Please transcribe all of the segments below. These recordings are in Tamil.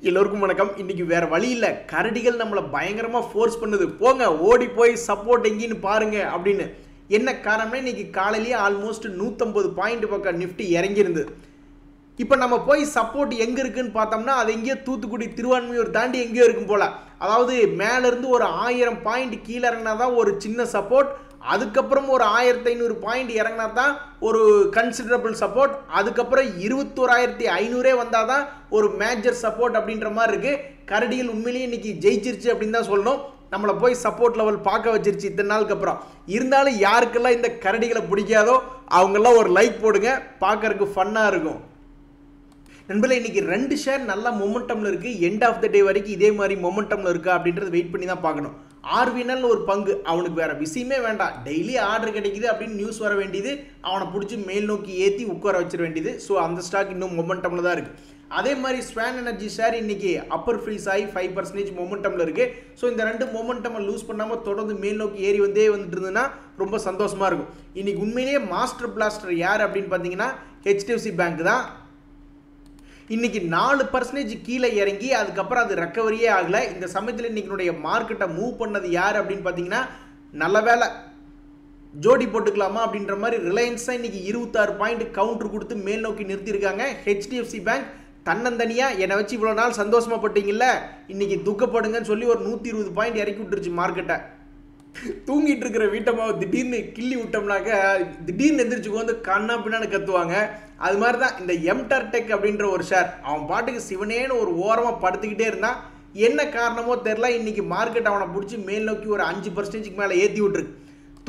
எல்லோருக்கும் வணக்கம். இன்னைக்கு வேற வழி இல்ல, கரடிகள் நம்மள பயங்கரமா ஃபோர்ஸ் பண்ணுது. போங்க ஓடி போய் சப்போர்ட் எங்கேன்னு பாருங்க அப்படின்னு. என்ன காரணம்னா இன்னைக்கு காலையிலேயே ஆல்மோஸ்ட் 150 பாயிண்ட் பக்கம் நிஃப்டி இறங்கி இருந்தது. இப்போ நம்ம போய் சப்போர்ட் எங்க இருக்குன்னு பார்த்தோம்னா அது எங்கேயோ தூத்துக்குடி திருவான்மையூர் தாண்டி எங்கேயோ இருக்கும் போல. அதாவது மேல இருந்து ஒரு 1000 பாயிண்ட் கீழே இறங்கினா தான் ஒரு சின்ன சப்போர்ட், அதுக்கப்புறம் ஒரு 1500 பாயிண்ட் இறங்கினா தான் ஒரு கன்சிடரபிள் சப்போர்ட், அதுக்கப்புறம் 21500 வந்தால் தான் ஒரு மேஜர் சப்போர்ட் அப்படின்ற மாதிரி இருக்கு. கரடிகள் உண்மையிலேயே இன்னைக்கு ஜெயிச்சிருச்சு அப்படின்னு தான் சொல்லணும். நம்மளை போய் சப்போர்ட் லெவல் பார்க்க வச்சிருச்சு இத்தனை நாளுக்கு அப்புறம். இருந்தாலும் யாருக்கெல்லாம் இந்த கரடிகளை பிடிக்காதோ அவங்கெல்லாம் ஒரு லைக் போடுங்க, பார்க்கறதுக்கு ஃபன்னாக இருக்கும். நண்பர்களே, இன்னைக்கு 2 ஷேர் நல்லா மொமெண்டம்ல இருக்கு. எண்ட் ஆஃப் த டே வரைக்கும் இதே மாதிரி மொமெண்டம்ல இருக்கா அப்படின்றது வெயிட் பண்ணி தான் பார்க்கணும். ஆர்வினல் ஒரு பங்கு, அவனுக்கு வேற விஷயமே வேண்டாம், டெய்லி ஆர்டர் கிடைக்குது அப்படின்னு நியூஸ் வர வேண்டியது, அவனை பிடிச்சி மேல் நோக்கி ஏற்றி உட்கார வச்சிட வேண்டியது. ஸோ அந்த ஸ்டாக் இன்னும் மொமெண்டம்ல தான் இருக்கு. அதே மாதிரி ஸ்வான் எனர்ஜி ஷேர் இன்னைக்கு அப்பர் ஃப்ரீஸ் ஆகி 5% மொமெண்டம்ல இருக்கு. ஸோ இந்த 2 மொமெண்டம் லூஸ் பண்ணாம தொடர்ந்து மேல் நோக்கி ஏறி வந்துட்டு இருந்ததுன்னா ரொம்ப சந்தோஷமா இருக்கும். இன்னைக்கு உண்மையிலேயே மாஸ்டர் பிளாஸ்டர் யார் அப்படின்னு பார்த்தீங்கன்னா HDFC பேங்க் தான். இன்னைக்கு 4% கீழே இறங்கி அதுக்கப்புறம் அது ரெக்கவரியே ஆகலை. இந்த சமயத்தில் இன்னைக்கு மார்க்கெட்டை மூவ் பண்ணது யார் அப்படின்னு பார்த்தீங்கன்னா, நல்ல வேலை ஜோடி போட்டுக்கலாமா அப்படின்ற மாதிரி ரிலையன்ஸ் தான் இன்னைக்கு 26 பாயிண்ட் கவுண்டர் கொடுத்து மேல் நோக்கி நிறுத்தியிருக்காங்க. HDFC பேங்க் தன்னந்தனியா என்னை வச்சு இவ்வளோ நாள் சந்தோஷமா பட்டீங்கல்ல, இன்னைக்கு துக்கப்படுங்கன்னு சொல்லி ஒரு 120 பாயிண்ட் இறக்கி விட்டுருச்சு மார்க்கெட்டை. தூங்கிட்டு இருக்கிற வீட்டம்மாவை திடீர்னு கிள்ளி விட்டோம்னாக்க திடீர்னு எந்திரிச்சுக்கு வந்து கண்ணா பின்னான்னு கத்துவாங்க. அது மாதிரி தான் இந்த எம்டர்டெக் அப்படின்ற ஒரு ஷேர், அவன் பாட்டுக்கு சிவனேன்னு ஒரு ஓரமாக படுத்துக்கிட்டே இருந்தான். என்ன காரணமோ தெரில, இன்னைக்கு மார்க்கெட் அவனை பிடிச்சி மேல் நோக்கி ஒரு 5% மேலே ஏற்றி விட்டுருக்கு.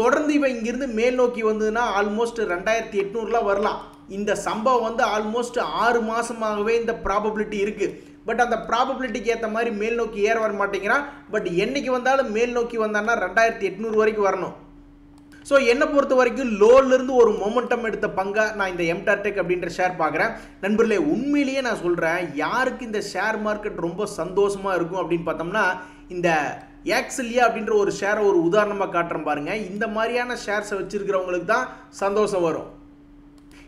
தொடர்ந்து இவன் இங்கிருந்து மேல் நோக்கி வந்ததுன்னா ஆல்மோஸ்ட் 2800 வரலாம். இந்த சம்பவம் வந்து ஆல்மோஸ்ட் 6 மாதமாகவே இந்த ப்ராபபிலிட்டி இருக்குது. பட் அந்த ப்ராபபிலிட்டிக்கு ஏற்ற மாதிரி மேல் நோக்கி ஏற வர மாட்டேங்கிறான். பட் என்னைக்கு வந்தாலும் மேல் நோக்கி வந்தான்னா 2800 வரைக்கும் வரணும். ஸோ என்னை பொறுத்த வரைக்கும் லோலிருந்து ஒரு மொமெண்டம் எடுத்த பங்கா நான் இந்த எம்டர்டெக் அப்படின்ற ஷேர் பார்க்குறேன். நண்பர்களே, உண்மையிலேயே நான் சொல்கிறேன், யாருக்கு இந்த ஷேர் மார்க்கெட் ரொம்ப சந்தோஷமாக இருக்கும் அப்படின்னு பார்த்தோம்னா, இந்த ஆக்சிலியா அப்படின்ற ஒரு ஷேரை ஒரு உதாரணமாக காட்டுறேன் பாருங்க. இந்த மாதிரியான ஷேர்ஸை வச்சிருக்கிறவங்களுக்கு தான் சந்தோஷம் வரும்.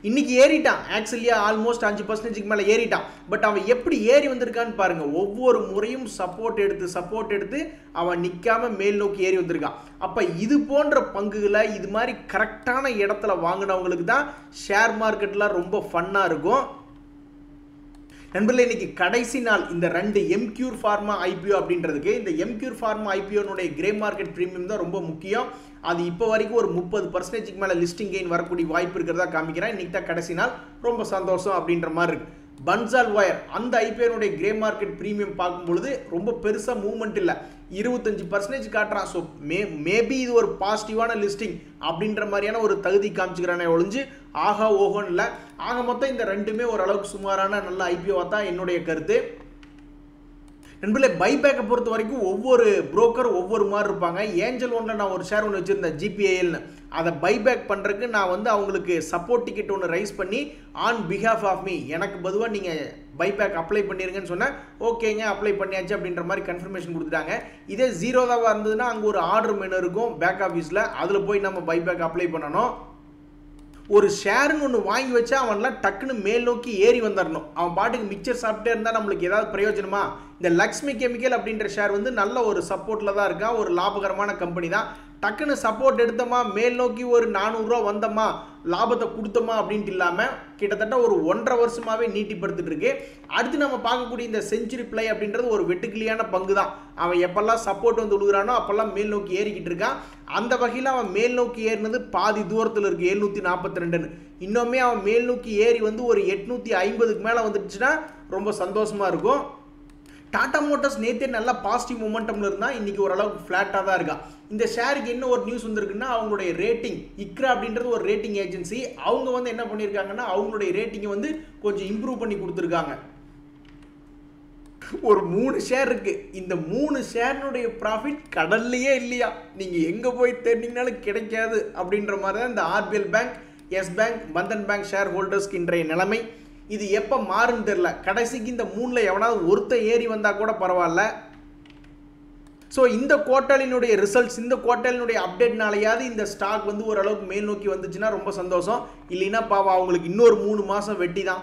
இன்னைக்கு ஏறிட்டான் ஆக்சிலியா, ஆல்மோஸ்ட் 5% மேலே ஏறிட்டான். பட் அவன் எப்படி ஏறி வந்திருக்கான்னு பாருங்க. ஒவ்வொரு முறையும் சப்போர்ட் எடுத்து அவன் நிற்காம மேல் நோக்கி ஏறி வந்திருக்கான். அப்போ இது போன்ற பங்குகளை இது மாதிரி கரெக்டான இடத்துல வாங்கினவங்களுக்கு தான் ஷேர் மார்க்கெட்டில் ரொம்ப ஃபன்னாக இருக்கும். நண்பர்களே, இன்னைக்கு கடைசி நாள் இந்த 2 எம்க்யூர் ஃபார்மா ஐபிஓ அப்படின்றதுக்கு. இந்த எம்க்யூர் ஃபார்மா ஐபிஓனுடைய கிரே மார்க்கெட் ப்ரீமியம் தான் ரொம்ப முக்கியம். அது இப்போ வரைக்கும் ஒரு 30% மேலே லிஸ்டிங் கெயின் வரக்கூடிய வாய்ப்பு இருக்கிறதா காமிக்கிறேன். இன்னைக்கு தான் கடைசி நாள், ரொம்ப சந்தோஷம் அப்படின்ற மாதிரி இருக்கு. பன்சால் வயர் அந்த ஐபிஓனுடைய கிரே மார்க்கெட் ப்ரீமியம் பார்க்கும்பொழுது ரொம்ப பெருசாக மூவ்மெண்ட் இல்லை, 25% காட்டுறான். ஸோ மேபி இது ஒரு பாசிட்டிவான லிஸ்டிங் அப்படின்ற மாதிரியான ஒரு தகுதி காமிச்சுக்கிறானே ஒழிஞ்சு ஆகா ஓகோன்னு இல்லை. ஆக மொத்தம் இந்த 2மே ஓரளவுக்கு சுமாரான நல்ல ஐபிஓவாக தான் என்னுடைய கருத்து. நண்பர்களே, பைபேக்கை பொறுத்த வரைக்கும் ஒவ்வொரு புரோக்கர் ஒவ்வொரு மாதிரி இருப்பாங்க. ஏஞ்சல் ஒன்றில் நான் ஒரு ஷேர் ஒன்று வச்சுருந்தேன் GPILனு. அதை பைபேக் பண்ணுறதுக்கு நான் வந்து அவங்களுக்கு சப்போர்ட் டிக்கெட் ஒன்று ரைஸ் பண்ணி ஆன் பிஹாஃப் ஆஃப் மீ, எனக்கு பொதுவாக நீங்கள் பைபேக் அப்ளை பண்ணிருங்கன்னு சொன்னேன். ஓகேங்க அப்ளை பண்ணியாச்சு அப்படின்ற மாதிரி கன்ஃபர்மேஷன் கொடுத்துட்டாங்க. இதே 0 இருந்ததுன்னா அங்கே ஒரு ஆர்டர் மெனு இருக்கும் பேக் ஆஃபீஸில், அதில் போய் நம்ம பைபேக் அப்ளை பண்ணணும். ஒரு ஷேர்னு ஒன்று வாங்கி வச்சா அவன்லாம் டக்குன்னு மேல் நோக்கி ஏறி வந்துடணும். அவன் பாட்டுக்கு மிக்சர் சாப்பிட்டே இருந்தால் நம்மளுக்கு ஏதாவது பிரயோஜனமா? இந்த லக்ஷ்மி கெமிக்கல் அப்படின்ற ஷேர் வந்து நல்ல ஒரு சப்போர்ட்டில் தான் இருக்கா, ஒரு லாபகரமான கம்பெனி தான். டக்குன்னு சப்போர்ட் எடுத்தோமா, மேல் நோக்கி ஒரு 400 வந்தோமா, லாபத்தை கொடுத்தோமா அப்படின்ட்டு இல்லாமல் கிட்டத்தட்ட ஒரு 1.5 வருஷமாகவே நீட்டிப்படுத்திட்டு இருக்கு. அடுத்து நம்ம பார்க்கக்கூடிய இந்த செஞ்சுரி பிளை அப்படின்றது ஒரு வெட்டுக்கிளியான பங்கு தான். அவன் எப்பெல்லாம் சப்போர்ட் வந்து விழுகிறானோ அப்பெல்லாம் மேல் நோக்கி ஏறிக்கிட்டு இருக்கான். அந்த வகையில் அவன் மேல் நோக்கி ஏறினது பாதி தூரத்தில் இருக்குது, 742ன்னு. இன்னுமே அவன் மேல் நோக்கி ஏறி வந்து ஒரு 850க்கு மேலே வந்துடுச்சுன்னா ரொம்ப சந்தோஷமாக இருக்கும். டாடா மோட்டார்ஸ் நேற்றே நல்லா பாசிட்டிவ் மொமெண்டம்ல இருந்தால் இன்னைக்கு ஓரளவுக்கு ஃப்ளாட்டாக தான் இருக்கா. இந்த ஷேருக்கு என்ன ஒரு நியூஸ் வந்திருக்குன்னா, அவங்களுடைய ரேட்டிங் இக்ரா அப்படின்றது ஒரு ரேட்டிங் ஏஜென்சி, அவங்க வந்து என்ன பண்ணியிருக்காங்கன்னா அவங்களுடைய ரேட்டிங்கை வந்து கொஞ்சம் இம்ப்ரூவ் பண்ணி கொடுத்துருக்காங்க. ஒரு 3 ஷேர் இருக்கு. இந்த 3 ஷேர்னுடைய ப்ராஃபிட் கடல்லையே இல்லையா, நீங்கள் எங்கே போய் தேடினீங்கனாலும் கிடைக்காது அப்படின்ற மாதிரி தான் இந்த RBL bank, yes bank, Bandhan bank share ஹோல்டர்ஸ்க்கு இன்றைய நிலைமை. இது எப்போ மாறுன்னு தெரில. கடைசிக்கு இந்த 3ல் எவனாவது ஒருத்தன் ஏறி வந்தால் கூட பரவாயில்ல. ஸோ இந்த குவார்ட்டர்லினுடைய ரிசல்ட்ஸ், இந்த குவார்ட்டர்லினுடைய அப்டேட்னாலையாவது இந்த ஸ்டாக் வந்து ஓரளவுக்கு மேல் நோக்கி வந்துச்சுன்னா ரொம்ப சந்தோஷம். இல்லைன்னா பாவம் அவங்களுக்கு இன்னொரு 3 மாதம் வெட்டி தான்.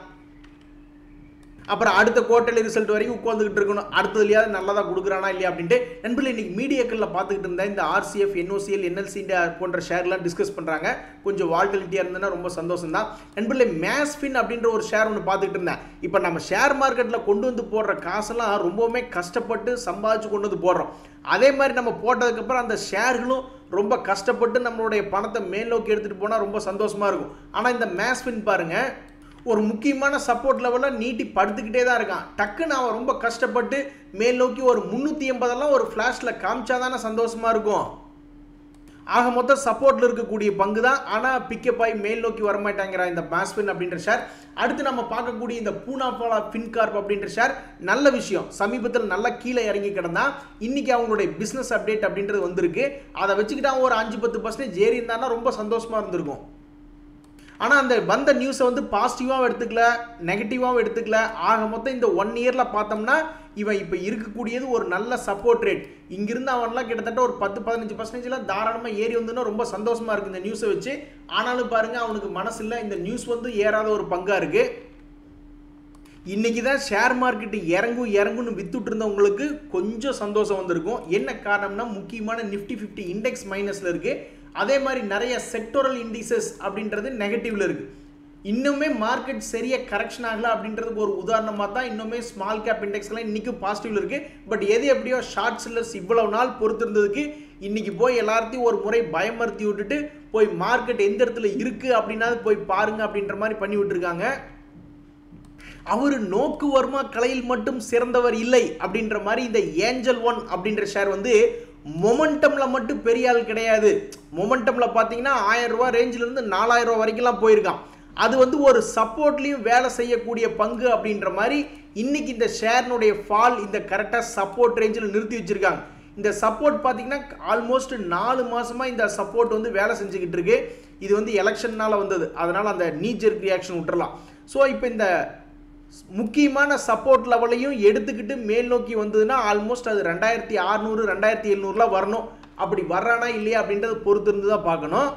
அப்புறம் அடுத்த குவார்டர்லி ரிசல்ட் வரைக்கும் உட்காந்துக்கிட்டு இருக்கணும், அடுத்ததுலையாவது நல்லதாக கொடுக்குறானா இல்லையா அப்படின்ட்டு. நண்பர்களே இன்னைக்கு மீடியாக்களில் பார்த்துக்கிட்டு இருந்தேன் இந்த ஆர்சிஎஃப், NOCL, NLC போன்ற ஷேர்லாம் டிஸ்கஸ் பண்ணுறாங்க. கொஞ்சம் வால்டிலிட்டியாக இருந்ததுன்னா ரொம்ப சந்தோஷம் தான். நண்பர்களே மேஸ்ஃபின் அப்படின்ற ஒரு ஷேர் ஒன்று பார்த்துக்கிட்டு இருந்தேன். இப்போ நம்ம ஷேர் மார்க்கெட்டில் கொண்டு வந்து போடுற காசெல்லாம் ரொம்பவுமே கஷ்டப்பட்டு சம்பாதிச்சு கொண்டு வந்து போடுறோம். அதே மாதிரி நம்ம போட்டதுக்கப்புறம் அந்த ஷேர்களும் ரொம்ப கஷ்டப்பட்டு நம்மளுடைய பணத்தை மேல் நோக்கி எடுத்துகிட்டு போனால் ரொம்ப சந்தோஷமாக இருக்கும். ஆனால் இந்த மேஸ்ஃபின் பாருங்கள், ஒரு முக்கியமான சப்போர்ட் லெவலில் நீட்டி படுத்துக்கிட்டே தான் இருக்கான். டக்குன்னு அவன் ரொம்ப கஷ்டப்பட்டு மேல் நோக்கி ஒரு 380 ஒரு ஃப்ளாஷில் காமிச்சாதானே சந்தோஷமாக இருக்கும். ஆக மொத்தம் சப்போர்ட்டில் இருக்கக்கூடிய பங்கு தான், ஆனால் பிக்கப் ஆகி மேல் நோக்கி வரமாட்டாங்கிற இந்த மேஸ்ஃபின் அப்படின்ற ஷேர். அடுத்து நம்ம பார்க்கக்கூடிய இந்த பூனாபாலா ஃபின்கார்ப் அப்படின்ற ஷேர் நல்ல விஷயம். சமீபத்தில் நல்லா கீழே இறங்கி கிடந்தா இன்னைக்கு அவங்களுடைய பிஸ்னஸ் அப்டேட் அப்படின்றது வந்திருக்கு. அதை வச்சுக்கிட்டு அவன் ஒரு 5-10% ஏறி இருந்தான்னா ரொம்ப சந்தோஷமாக இருந்திருக்கும். ஆனால் அந்த வந்த நியூஸை வந்து பாசிட்டிவாகவும் எடுத்துக்கல, நெகட்டிவாகவும் எடுத்துக்கல. ஆக மொத்தம் இந்த 1 இயரில் பார்த்தோம்னா இவன் இப்போ இருக்கக்கூடியது ஒரு நல்ல சப்போர்ட் ரேட். இங்கிருந்து அவன்லாம் கிட்டத்தட்ட ஒரு 10-15% தாராளமாக ஏறி வந்துன்னா ரொம்ப சந்தோஷமாக இருக்குது இந்த நியூஸை வச்சு. ஆனாலும் பாருங்கள் அவனுக்கு மனசு இல்லை, இந்த நியூஸ் வந்து ஏறாத ஒரு பங்காக இருக்குது. இன்றைக்கி தான் ஷேர் மார்க்கெட்டு இறங்குன்னு வித்துட்டு இருந்தவங்களுக்கு கொஞ்சம் சந்தோஷம் வந்திருக்கும். என்ன காரணம்னா முக்கியமான நிஃப்டி 50 இண்டெக்ஸ் மைனஸில் இருக்குது. அதே மாதிரி நிறைய செக்டோரல் இண்டிசஸ் அப்படின்றது நெகட்டிவ்ல இருக்குது. இன்னுமே மார்க்கெட் சரியாக கரெக்ஷன் ஆகலை அப்படின்றதுக்கு ஒரு உதாரணமாக தான் இன்னுமே ஸ்மால் கேப் இண்டெக்ஸ்லாம் இன்றைக்கும் பாசிட்டிவ்ல இருக்குது. பட் எது எப்படியோ ஷார்ட் செல்லர்ஸ் இவ்வளவு நாள் பொறுத்திருந்ததுக்கு இன்றைக்கி போய் எல்லாத்தையும் ஒரு முறை பயமர்த்தி விட்டுட்டு போய் மார்க்கெட் எந்த இடத்துல இருக்குது அப்படின்னாது போய் பாருங்க அப்படின்ற மாதிரி பண்ணி விட்டுருக்காங்க. அவர் நோக்கு வர்மா கலையில் மட்டும் சிறந்தவர் இல்லை அப்படின்ற மாதிரி இந்த ஏஞ்சல் ஒன் அப்படின்ற ஷேர் வந்து மொமெண்டம்ல மட்டும் பெரிய ஆள் கிடையாது. மொமெண்டம்ல பார்த்தீங்கன்னா 1000 ரூபா ரேஞ்சிலிருந்து 4000 ரூபா வரைக்கும்லாம் போயிருக்கான். அது வந்து ஒரு சப்போர்ட்லையும் வேலை செய்யக்கூடிய பங்கு அப்படின்ற மாதிரி இன்னைக்கு இந்த ஷேர்னுடைய ஃபால் இந்த கரெக்டாக சப்போர்ட் ரேஞ்சில் நிறுத்தி வச்சிருக்காங்க. இந்த சப்போர்ட் பார்த்தீங்கன்னா ஆல்மோஸ்ட் 4 மாசமாக இந்த சப்போர்ட் வந்து வேலை செஞ்சுக்கிட்டு இருக்கு. இது வந்து எலெக்ஷன்னால வந்தது, அதனால அந்த நீ ஜெர்க் ரியாக்ஷன் விட்டுறலாம். ஸோ இப்போ இந்த முக்கியமான சப்போர்ட் லெவலையும் எடுத்துக்கிட்டு மேல் நோக்கி வந்ததுன்னா ஆல்மோஸ்ட் அது 2600 2700 வரணும். அப்படி வர்றானா இல்லையா அப்படின்றத பொறுத்து இருந்து தான் பார்க்கணும்.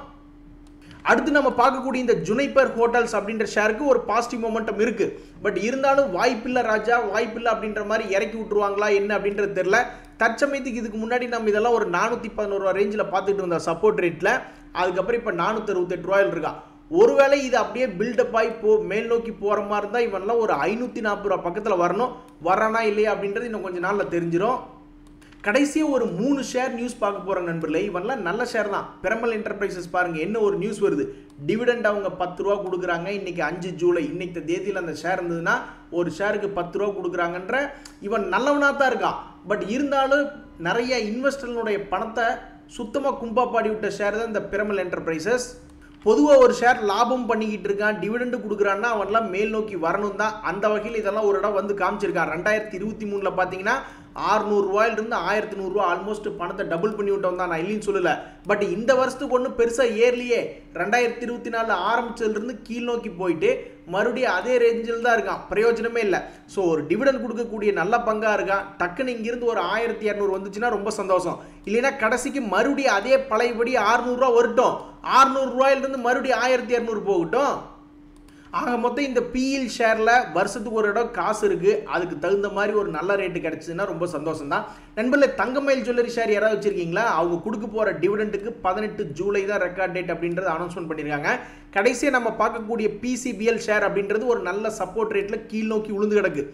அடுத்து நம்ம பார்க்கக்கூடிய இந்த ஜுனைப்பர் ஹோட்டல்ஸ் அப்படின்ற ஷேருக்கு ஒரு பாசிட்டிவ் மொமெண்டம் இருக்கு. பட் இருந்தாலும் வாய்ப்பில்லை ராஜா, வாய்ப்பில்லை அப்படின்ற மாதிரி இறக்கி விட்டுருவாங்களா என்ன அப்படின்றது தெரியல. தற்சமயத்துக்கு இதுக்கு முன்னாடி நம்ம இதெல்லாம் ஒரு 411 ரூபா ரேஞ்சில் பார்த்துட்டு இருந்தோம் சப்போர்ட் ரேட்டில். அதுக்கப்புறம் இப்போ 468 ரூபாயில் இருக்கா. ஒருவேளை இது அப்படியே பில்டப் ஆகி மேல் நோக்கி போகிற மாதிரி இருந்தால் இவன்லாம் ஒரு 540 ரூபா பக்கத்தில் வரணும். வரானா இல்லையா அப்படின்றது இன்னும் கொஞ்சம் நாளில் தெரிஞ்சிடும். கடைசியாக ஒரு 3 ஷேர் நியூஸ் பார்க்க போகிறாங்க நண்பர்களே. இவன்லாம் நல்ல ஷேர் தான். பிரமல் என்டர்பிரைசஸ் பாருங்கள், என்ன ஒரு நியூஸ் வருது. டிவிடெண்ட் அவங்க 10 ரூபா கொடுக்குறாங்க. இன்றைக்கி 5 ஜூலை இன்னைக்கு தேதியில் அந்த ஷேர் இருந்ததுன்னா ஒரு ஷேருக்கு 10 ரூபா கொடுக்குறாங்கன்ற இவன் நல்லவனாக தான் இருக்கான். பட் இருந்தாலும் நிறைய இன்வெஸ்டர்களுடைய பணத்தை சுத்தமாக கும்பாப்பாடி விட்ட ஷேர் தான் இந்த பிரமல் என்டர்பிரைசஸ். பொதுவாக ஒரு ஷேர் லாபம் பண்ணிக்கிட்டு இருக்கான், டிவிடெண்ட் கொடுக்குறான்னா அவன்லாம் மேல் நோக்கி வரணும் தான். அந்த வகையில் இதெல்லாம் ஒரு இடம் வந்து காமிச்சிருக்கான். 2023 பார்த்தீங்கன்னா 600 ரூபாயிலிருந்து 1100 ரூபா ஆல்மோஸ்ட் பணத்தை டபுள் பண்ணி விட்டோம் தான், நான் இல்லைன்னு சொல்லலை. பட் இந்த வருஷத்துக்கு ஒன்றும் பெருசாக ஏர்லியே 2024 ஆரம்பிச்சதுலேருந்து கீழ் நோக்கி போயிட்டு மறுபடியும் அதே ரேஞ்சில் தான் இருக்கான். பிரயோஜனமே இல்லை. ஸோ ஒரு டிவிடெண்ட் கொடுக்கக்கூடிய நல்ல பங்காக இருக்கான். டக்குன்னு இங்கிருந்து ஒரு 1200 வந்துச்சுன்னா ரொம்ப சந்தோஷம். இல்லைன்னா கடைசிக்கு மறுபடியும் அதே பழையபடி 600 ரூபா வரட்டும், 600 ரூபாயிலிருந்து மறுபடியும் 1200 போகட்டும். ஆக மொத்தம் இந்த பிஎல் ஷேரில் வருஷத்துக்கு ஒரு இடம் காசு இருக்குது. அதுக்கு தகுந்த மாதிரி ஒரு நல்ல ரேட்டு கிடச்சிதுன்னா ரொம்ப சந்தோஷம் தான். நண்பர்களே, தங்கமயில் ஜுவல்லரி ஷேர் யாராவது வச்சுருக்கீங்களா? அவங்க கொடுக்க போகிற டிவிடெண்ட்டுக்கு 18 ஜூலை தான் ரெக்கார்ட் டேட் அப்படின்றது அனௌன்ஸ்மெண்ட் பண்ணியிருக்காங்க. கடைசியாக நம்ம பார்க்கக்கூடிய பிசிபிஎல் ஷேர் அப்படின்றது ஒரு நல்ல சப்போர்ட் ரேட்டில் கீழ் நோக்கி உளுந்து கிடக்கு.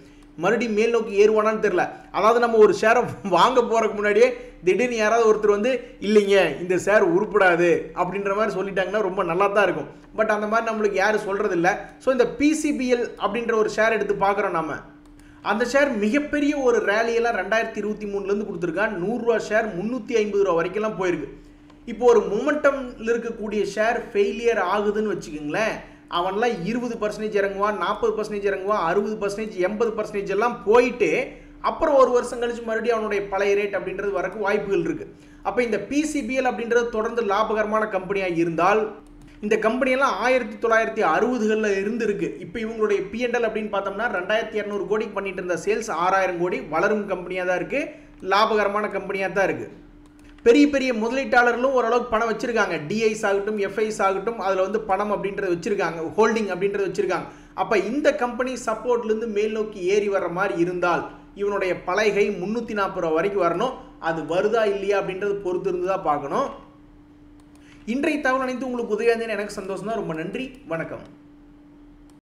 மறுபடியும் மேல் நோக்கி ஏறுவானான்னு தெரியல. அதாவது நம்ம ஒரு ஷேரை வாங்க போகிறதுக்கு முன்னாடியே திடீர்னு யாராவது ஒருத்தர் வந்து இல்லைங்க இந்த ஷேர் உருப்படாது அப்படின்ற மாதிரி சொல்லிட்டாங்கன்னா ரொம்ப நல்லா தான் இருக்கும். பட் அந்த மாதிரி நம்மளுக்கு யாரும் சொல்கிறது இல்லை. ஸோ இந்த பிசிபிஎல் அப்படின்ற ஒரு ஷேர் எடுத்து பார்க்குறோம் நம்ம. அந்த ஷேர் மிகப்பெரிய ஒரு ரேலியெல்லாம் 2023 கொடுத்துருக்கான். 100 ரூபா ஷேர் 350 ரூபா வரைக்கும்லாம் போயிருக்கு. இப்போ ஒரு மொமெண்டமில் இருக்கக்கூடிய ஷேர் ஃபெயிலியர் ஆகுதுன்னு வச்சுக்கோங்களேன். அவன்லாம் 20% இறங்குவான், 40% இறங்குவான், 60%, 80% எல்லாம் போயிட்டு அப்புறம் ஒரு வருஷம் கழிச்சு மறுபடியும் அவனுடைய பழைய ரேட் அப்படின்றது வரக்கு வாய்ப்புகள் இருக்குது. அப்போ இந்த பிசிபிஎல் அப்படின்றது தொடர்ந்து லாபகரமான கம்பெனியாக இருந்தால், இந்த கம்பெனியெல்லாம் 1960களில் இருந்துருக்கு. இப்போ இவங்களுடைய பிஎன்எல் அப்படின்னு பார்த்தோம்னா 2200 கோடிக்கு பண்ணிட்டு இருந்த சேல்ஸ் 6000 கோடி வளரும் கம்பெனியாக தான் இருக்குது. லாபகரமான கம்பெனியாக தான் இருக்குது. பெரிய பெரிய முதலீட்டாளர்களும் ஓரளவுக்கு பணம் வச்சுருக்காங்க. டிஐஸ் ஆகட்டும், எஃப்ஐஸ் ஆகட்டும், அதில் வந்து பணம் அப்படின்றத வச்சுருக்காங்க, ஹோல்டிங் அப்படின்றத வச்சுருக்காங்க. அப்போ இந்த கம்பெனி சப்போர்ட்லேருந்து மேல் நோக்கி ஏறி வர்ற மாதிரி இருந்தால் இவனுடைய பலகை 340 ரூபா வரைக்கும் வரணும். அது வருதா இல்லையா அப்படின்றது பொறுத்து இருந்து தான் பார்க்கணும். இன்றைய தகவல் அனைத்து உங்களுக்கு உதவியாக இருந்தேன்னு எனக்கு சந்தோஷம் தான். ரொம்ப நன்றி, வணக்கம்.